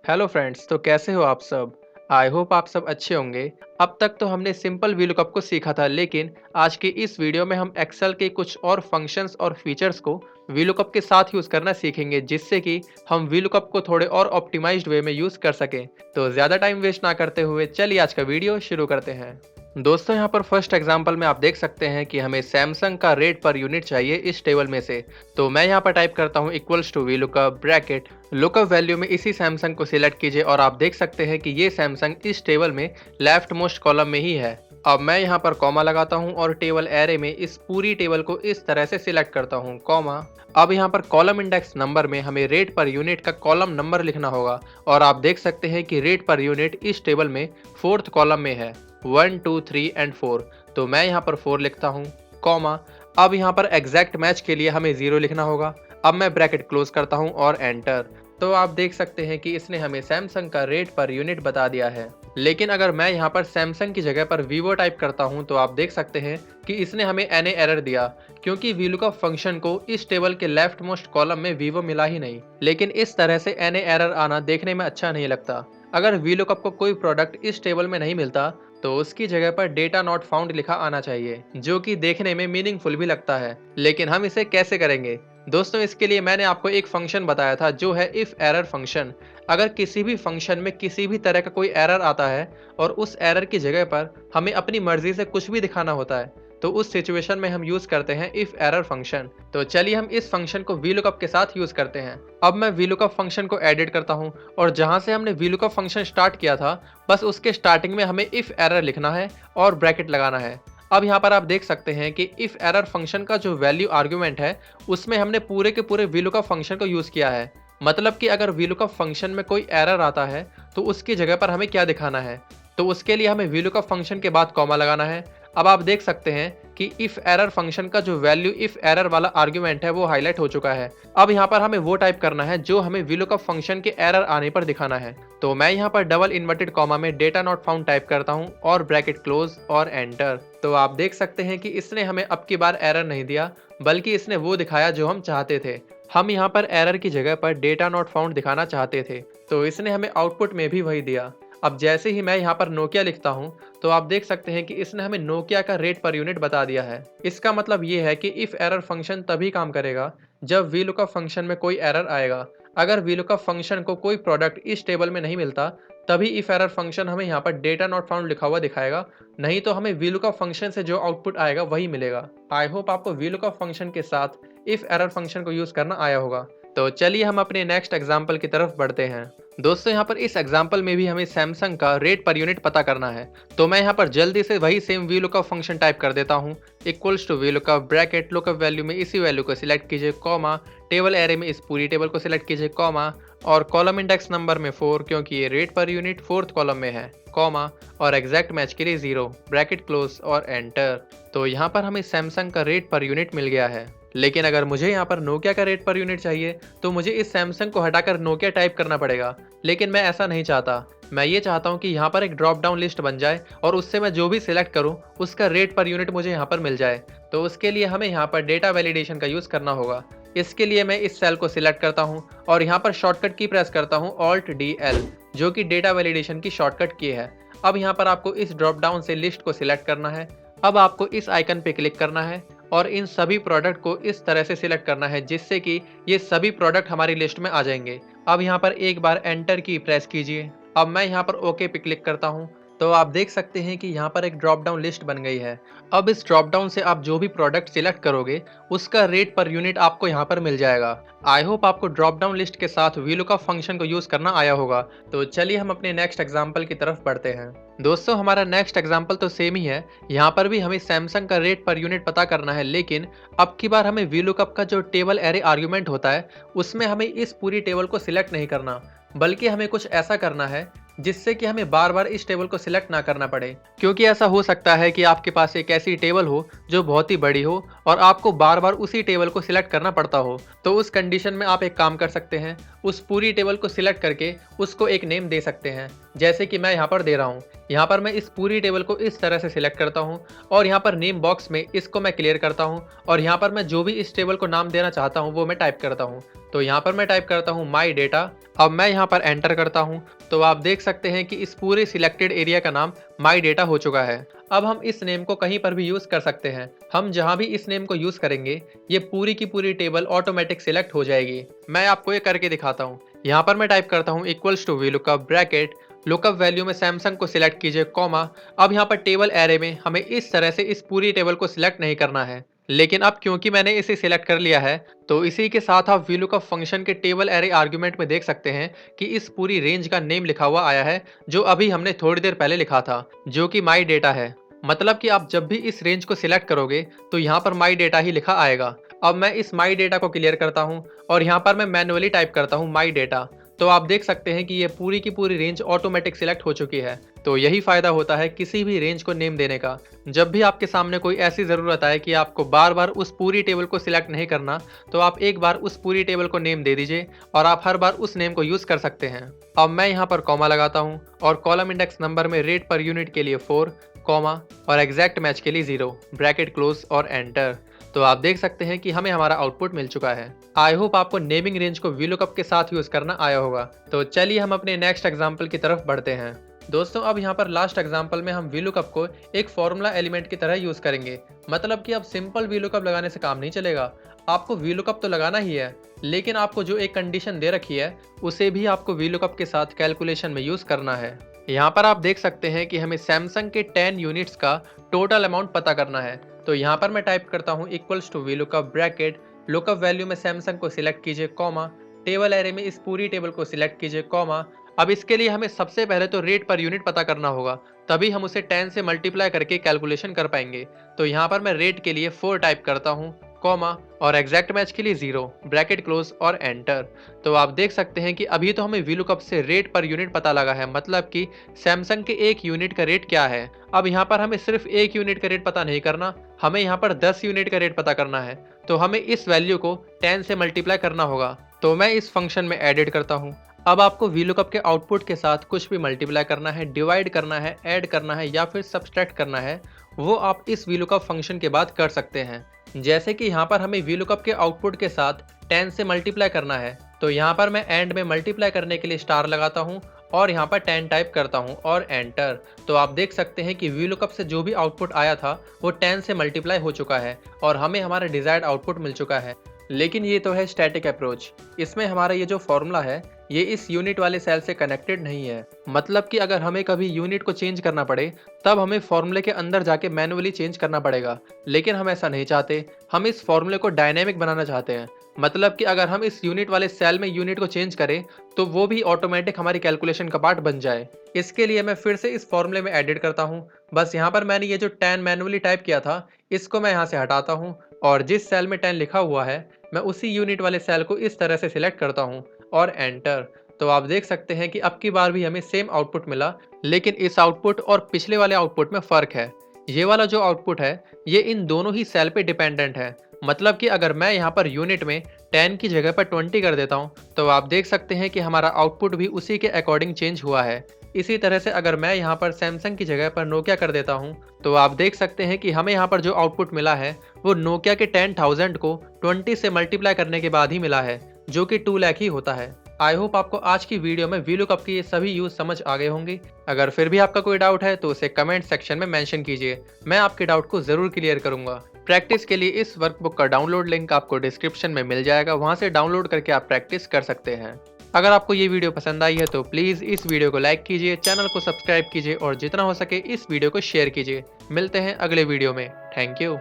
Hello friends, तो कैसे हो आप सब। आई होप आप सब अच्छे होंगे। अब तक तो हमने सिंपल वीलुकअप को सीखा था, लेकिन आज की इस वीडियो में हम एक्सेल के कुछ और फंक्शंस और फीचर्स को वीलुकअप के साथ यूज़ करना सीखेंगे, जिससे कि हम वीलुकअप को थोड़े और ऑप्टिमाइज्ड वे में यूज़ कर सकें। तो ज़्यादा टाइम वेस्ट ना करते हुए चलिए आज का वीडियो शुरू करते हैं। दोस्तों, यहाँ पर फर्स्ट एग्जांपल में आप देख सकते हैं कि हमें सैमसंग का रेट पर यूनिट चाहिए इस टेबल में से। तो मैं यहाँ पर टाइप करता हूँ equals to VLOOKUP bracket lookup value में इसी सैमसंग को सिलेक्ट कीजिए और आप देख सकते हैं कि ये सैमसंग इस टेबल में लेफ्ट मोस्ट कॉलम में ही है। अब मैं यहाँ पर कॉमा लगाता हूँ और टेबल एरे में इस पूरी टेबल को इस तरह से सिलेक्ट करता हूँ, कॉमा। अब यहाँ पर कॉलम इंडेक्स नंबर में हमें रेट पर यूनिट का कॉलम नंबर लिखना होगा और आप देख सकते हैं कि रेट पर यूनिट इस टेबल में फोर्थ कॉलम में है, 1 2 3 एंड 4। तो मैं यहाँ पर 4 लिखता हूँ, कॉमा। अब यहाँ पर एग्जैक्ट मैच के लिए हमें 0 लिखना होगा। अब मैं ब्रैकेट क्लोज करता हूँ और एंटर। तो आप देख सकते हैं कि इसने हमें सैमसंग का रेट पर यूनिट बता दिया है। लेकिन अगर मैं यहाँ पर सैमसंग की जगह पर वीवो टाइप करता हूँ तो आप देख सकते हैं कि इसने हमें एनए एरर दिया, क्योंकि वीलुकअप फंक्शन को इस टेबल के लेफ्ट मोस्ट कॉलम में वीवो मिला ही नहीं। लेकिन इस तरह से एनए एरर आना देखने में अच्छा नहीं लगता। अगर वीलुकअप को कोई प्रोडक्ट इस टेबल में नहीं मिलता तो उसकी जगह पर डेटा नॉट फाउंड लिखा आना चाहिए, जो कि देखने में मीनिंगफुल भी लगता है। लेकिन हम इसे कैसे करेंगे दोस्तों? इसके लिए मैंने आपको एक फंक्शन बताया था जो है इफ एरर फंक्शन। अगर किसी भी फंक्शन में किसी भी तरह का कोई एरर आता है और उस एरर की जगह पर हमें अपनी मर्जी से कुछ भी दिखाना होता है, तो उस सिचुएशन में हम यूज करते हैं इफ एरर फंक्शन। तो चलिए हम इस फंक्शन को वीलुकअप के साथ यूज करते हैं। अब मैं वीलुकअप फंक्शन को एडिट करता हूं और जहां से हमने वीलुकअप फंक्शन स्टार्ट किया था, बस उसके स्टार्टिंग में हमें इफ एरर लिखना है और ब्रैकेट लगाना है। अब यहाँ पर आप देख सकते हैं कि इफ एरर फंक्शन का जो वैल्यू आर्गुमेंट है, उसमें हमने पूरे के पूरे वीलुकअप फंक्शन को यूज किया है। मतलब कि अगर वीलुकअप फंक्शन में कोई एरर आता है तो उसकी जगह पर हमें क्या दिखाना है, तो उसके लिए हमें वीलुकअप फंक्शन के बाद कॉमा लगाना है। अब आप देख सकते हैं कि इफ एरर फंक्शन का जो वैल्यू इफ एरर वाला आर्गुमेंट है वो हाईलाइट हो चुका है। अब यहाँ पर हमें वो टाइप करना है जो हमें वीलुकअप फंक्शन के एरर आने पर दिखाना है। तो मैं यहाँ पर डबल इन्वर्टेड कॉमा में डेटा नॉट फाउंड टाइप करता हूँ और ब्रैकेट क्लोज और एंटर। तो आप देख सकते हैं कि इसने हमें अब की बार एरर नहीं दिया, बल्कि इसने वो दिखाया जो हम चाहते थे। हम यहाँ पर एरर की जगह पर डेटा नॉट फाउंड दिखाना चाहते थे, तो इसने हमें आउटपुट में भी वही दिया। अब जैसे ही मैं यहाँ पर नोकिया लिखता हूँ तो आप देख सकते हैं कि इसने हमें नोकिया का रेट पर यूनिट बता दिया है। इसका मतलब ये है कि इफ एरर फंक्शन तभी काम करेगा जब वीलुकअप फंक्शन में कोई एरर आएगा। अगर वीलुकअप फंक्शन को कोई प्रोडक्ट इस टेबल में नहीं मिलता, तभी इफ एरर फंक्शन हमें यहाँ पर डेटा नॉट फाउंड लिखा हुआ दिखाएगा, नहीं तो हमें वीलुकअप फंक्शन से जो आउटपुट आएगा वही मिलेगा। आई होप आपको वीलुकअप फंक्शन के साथ इफ एरर फंक्शन को यूज करना आया होगा। तो चलिए हम अपने नेक्स्ट एग्जाम्पल की तरफ बढ़ते हैं। दोस्तों, यहाँ पर इस एग्जाम्पल में भी हमें सैमसंग का रेट पर यूनिट पता करना है। तो मैं यहाँ पर जल्दी से वही सेम वीलुकअप फंक्शन टाइप कर देता हूँ, equals to VLOOKUP bracket lookup value में इसी वैल्यू को सिलेक्ट कीजिए, कॉमा। टेबल एरे में इस पूरी टेबल को सिलेक्ट कीजिए, कॉमा। और कॉलम इंडेक्स नंबर में 4, क्योंकि ये rate per unit fourth column में है, कॉमा। और एग्जैक्ट मैच के लिए 0, ब्रैकेट क्लोज और एंटर। तो यहाँ पर हमें सैमसंग का रेट पर यूनिट मिल गया है। लेकिन अगर मुझे यहाँ पर नोकिया का रेट पर यूनिट चाहिए तो मुझे इस सैमसंग को हटाकर नोकिया टाइप करना पड़ेगा। लेकिन मैं ऐसा नहीं चाहता। मैं ये चाहता हूँ कि यहाँ पर एक ड्रॉप डाउन लिस्ट बन जाए और उससे मैं जो भी सिलेक्ट करूँ उसका रेट पर यूनिट मुझे यहाँ पर मिल जाए। तो उसके लिए हमें यहाँ पर डेटा वैलिडेशन का यूज़ करना होगा। इसके लिए मैं इस सेल को सिलेक्ट करता हूँ और यहाँ पर शॉर्टकट की प्रेस करता हूँ Alt+DL, जो कि डेटा वैलिडेशन की शॉर्टकट की है। अब यहाँ पर आपको इस ड्रॉप डाउन से लिस्ट को सिलेक्ट करना है। अब आपको इस आइकन पे क्लिक करना है और इन सभी प्रोडक्ट को इस तरह से सिलेक्ट करना है जिससे कि ये सभी प्रोडक्ट हमारी लिस्ट में आ जाएंगे। अब यहाँ पर एक बार एंटर की प्रेस कीजिए। अब मैं यहाँ पर ओके पे क्लिक करता हूँ तो आप देख सकते हैं कि यहाँ पर एक ड्रॉप डाउन लिस्ट बन गई है। अब इस ड्रॉप डाउन से आप जो भी प्रोडक्ट सिलेक्ट करोगे उसका रेट पर यूनिट आपको यहाँ पर मिल जाएगा। आई होप आपको ड्रॉप डाउन लिस्ट के साथ वीलुकअप फंक्शन को यूज करना आया होगा। तो चलिए हम अपने नेक्स्ट एग्जाम्पल की तरफ बढ़ते हैं। दोस्तों, हमारा नेक्स्ट एग्जाम्पल तो सेम ही है। यहाँ पर भी हमें सैमसंग का रेट पर यूनिट पता करना है, लेकिन अब की बार हमें वीलुकअप का जो टेबल एरे आर्गुमेंट होता है उसमें हमें इस पूरी टेबल को सिलेक्ट नहीं करना, बल्कि हमें कुछ ऐसा करना है जिससे कि हमें बार बार इस टेबल को सिलेक्ट ना करना पड़े। क्योंकि ऐसा हो सकता है कि आपके पास एक ऐसी टेबल हो जो बहुत ही बड़ी हो और आपको बार बार उसी टेबल को सिलेक्ट करना पड़ता हो। तो उस कंडीशन में आप एक काम कर सकते हैं, उस पूरी टेबल को सिलेक्ट करके उसको एक नेम दे सकते हैं, जैसे कि मैं यहाँ पर दे रहा हूँ। यहाँ पर मैं इस पूरी टेबल को इस तरह से सिलेक्ट करता हूँ और यहाँ पर नेम बॉक्स में इसको मैं क्लियर करता हूँ और यहाँ पर मैं जो भी इस टेबल को नाम देना चाहता हूँ वो मैं टाइप करता हूँ। तो यहाँ पर मैं टाइप करता हूँ माई डेटा। अब मैं यहाँ पर एंटर करता हूँ तो आप देख सकते हैं कि इस पूरे सिलेक्टेड एरिया का नाम माई डेटा हो चुका है। अब हम इस नेम को कहीं पर भी यूज कर सकते हैं। हम जहाँ भी इस नेम को यूज करेंगे ये पूरी की पूरी टेबल ऑटोमेटिक सिलेक्ट हो जाएगी। मैं आपको ये करके दिखाता हूँ। यहाँ पर मैं टाइप करता हूँ equals to VLOOKUP bracket lookup value में सैमसंग को सिलेक्ट कीजिए कॉमा। अब यहाँ पर टेबल एरे में हमें इस तरह से इस पूरी टेबल को सिलेक्ट नहीं करना है, लेकिन अब क्योंकि मैंने इसे सिलेक्ट कर लिया है तो इसी के साथ आप VLOOKUP फंक्शन के टेबल एरे आर्गुमेंट में देख सकते हैं कि इस पूरी रेंज का नेम लिखा हुआ आया है जो अभी हमने थोड़ी देर पहले लिखा था, जो कि माई डेटा है। मतलब कि आप जब भी इस रेंज को सिलेक्ट करोगे तो यहाँ पर माई डेटा ही लिखा आएगा। अब मैं इस माई डेटा को क्लियर करता हूँ और यहाँ पर मैं मैन्युअली टाइप करता हूँ माई डेटा। तो आप देख सकते हैं कि ये पूरी की पूरी रेंज ऑटोमेटिक सिलेक्ट हो चुकी है। तो यही फायदा होता है किसी भी रेंज को नेम देने का। जब भी आपके सामने कोई ऐसी ज़रूरत आए कि आपको बार बार उस पूरी टेबल को सिलेक्ट नहीं करना, तो आप एक बार उस पूरी टेबल को नेम दे दीजिए और आप हर बार उस नेम को यूज़ कर सकते हैं। अब मैं यहाँ पर कॉमा लगाता हूँ और कॉलम इंडेक्स नंबर में रेट पर यूनिट के लिए 4, कॉमा और एग्जैक्ट मैच के लिए 0, ब्रैकेट क्लोज और एंटर। तो आप देख सकते हैं कि हमें हमारा आउटपुट मिल चुका है। आई होप आपको नेमिंग रेंज को VLOOKUP के साथ यूज करना आया होगा। तो चलिए हम अपने नेक्स्ट एग्जाम्पल की तरफ बढ़ते हैं। दोस्तों अब यहाँ पर लास्ट एग्जाम्पल में हम VLOOKUP को एक फॉर्मूला एलिमेंट की तरह यूज करेंगे। मतलब कि अब सिंपल VLOOKUP लगाने से काम नहीं चलेगा, आपको VLOOKUP तो लगाना ही है, लेकिन आपको जो एक कंडीशन दे रखी है उसे भी आपको VLOOKUP के साथ कैलकुलेशन में यूज करना है। यहाँ पर आप देख सकते हैं कि हमें सैमसंग के 10 यूनिट्स का टोटल अमाउंट पता करना है। तो यहाँ पर मैं टाइप करता हूँ equals to VLOOKUP bracket lookup value में सैमसंग को सिलेक्ट कीजिए कॉमा, टेबल एरे में इस पूरी टेबल को सिलेक्ट कीजिए कॉमा। अब इसके लिए हमें सबसे पहले तो रेट पर यूनिट पता करना होगा, तभी हम उसे 10 से मल्टीप्लाई करके कैलकुलेशन कर पाएंगे। तो यहाँ पर मैं रेट के लिए 4 टाइप करता हूँ कॉमा और एग्जैक्ट मैच के लिए 0, ब्रैकेट क्लोज और एंटर। तो आप देख सकते हैं कि अभी तो हमें VLOOKUP से रेट पर यूनिट पता लगा है, मतलब कि सैमसंग के एक यूनिट का रेट क्या है। अब यहाँ पर हमें सिर्फ एक यूनिट का रेट पता नहीं करना, हमें यहाँ पर 10 यूनिट का रेट पता करना है। तो हमें इस वैल्यू को 10 से मल्टीप्लाई करना होगा। तो मैं इस फंक्शन में एडिट करता हूँ। अब आपको VLOOKUP के आउटपुट के साथ कुछ भी मल्टीप्लाई करना है, डिवाइड करना है, ऐड करना है या फिर सब्सट्रैक्ट करना है, वो आप इस VLOOKUP फंक्शन के बाद कर सकते हैं। जैसे कि यहाँ पर हमें VLOOKUP के आउटपुट के साथ 10 से मल्टीप्लाई करना है, तो यहाँ पर मैं एंड में मल्टीप्लाई करने के लिए स्टार लगाता हूँ और यहाँ पर 10 टाइप करता हूँ और एंटर। तो आप देख सकते हैं कि VLOOKUP से जो भी आउटपुट आया था वो 10 से मल्टीप्लाई हो चुका है और हमें हमारा डिजायर्ड आउटपुट मिल चुका है। लेकिन ये तो है स्टैटिक अप्रोच, इसमें हमारा ये जो फॉर्मूला है ये इस यूनिट वाले सेल से कनेक्टेड नहीं है। मतलब कि अगर हमें कभी यूनिट को चेंज करना पड़े तब हमें फॉर्मूले के अंदर जाके मैनुअली चेंज करना पड़ेगा, लेकिन हम ऐसा नहीं चाहते। हम इस फॉर्मूले को डायनेमिक बनाना चाहते हैं। मतलब कि अगर हम इस यूनिट वाले सेल में यूनिट को चेंज करें तो वो भी ऑटोमेटिक हमारी कैलकुलेशन का पार्ट बन जाए। इसके लिए मैं फिर से इस फॉर्मूले में एडिट करता हूँ। बस यहाँ पर मैंने ये जो 10 मैनुअली टाइप किया था इसको मैं यहाँ से हटाता हूँ और जिस सेल में 10 लिखा हुआ है मैं उसी यूनिट वाले सेल को इस तरह से सिलेक्ट करता हूँ और एंटर। तो आप देख सकते हैं कि अब की बार भी हमें सेम आउटपुट मिला, लेकिन इस आउटपुट और पिछले वाले आउटपुट में फ़र्क है। ये वाला जो आउटपुट है ये इन दोनों ही सेल पे डिपेंडेंट है। मतलब कि अगर मैं यहाँ पर यूनिट में 10 की जगह पर 20 कर देता हूँ तो आप देख सकते हैं कि हमारा आउटपुट भी उसी के अकॉर्डिंग चेंज हुआ है। इसी तरह से अगर मैं यहाँ पर सैमसंग की जगह पर नोकिया कर देता हूँ तो आप देख सकते हैं कि हमें यहाँ पर जो आउटपुट मिला है वो नोकिया के 10,000 को 20 से मल्टीप्लाई करने के बाद ही मिला है, जो कि 2 लाख ही होता है। आई होप आपको आज की वीडियो में VLOOKUP के ये सभी यूज समझ आ गए होंगे। अगर फिर भी आपका कोई डाउट है तो उसे कमेंट सेक्शन में मेंशन कीजिए, मैं आपके डाउट को जरूर क्लियर करूंगा। प्रैक्टिस के लिए इस वर्कबुक का डाउनलोड लिंक आपको डिस्क्रिप्शन में मिल जाएगा, वहां से डाउनलोड करके आप प्रैक्टिस कर सकते हैं। अगर आपको ये वीडियो पसंद आई है तो प्लीज़ इस वीडियो को लाइक कीजिए, चैनल को सब्सक्राइब कीजिए और जितना हो सके इस वीडियो को शेयर कीजिए। मिलते हैं अगले वीडियो में। Thank you.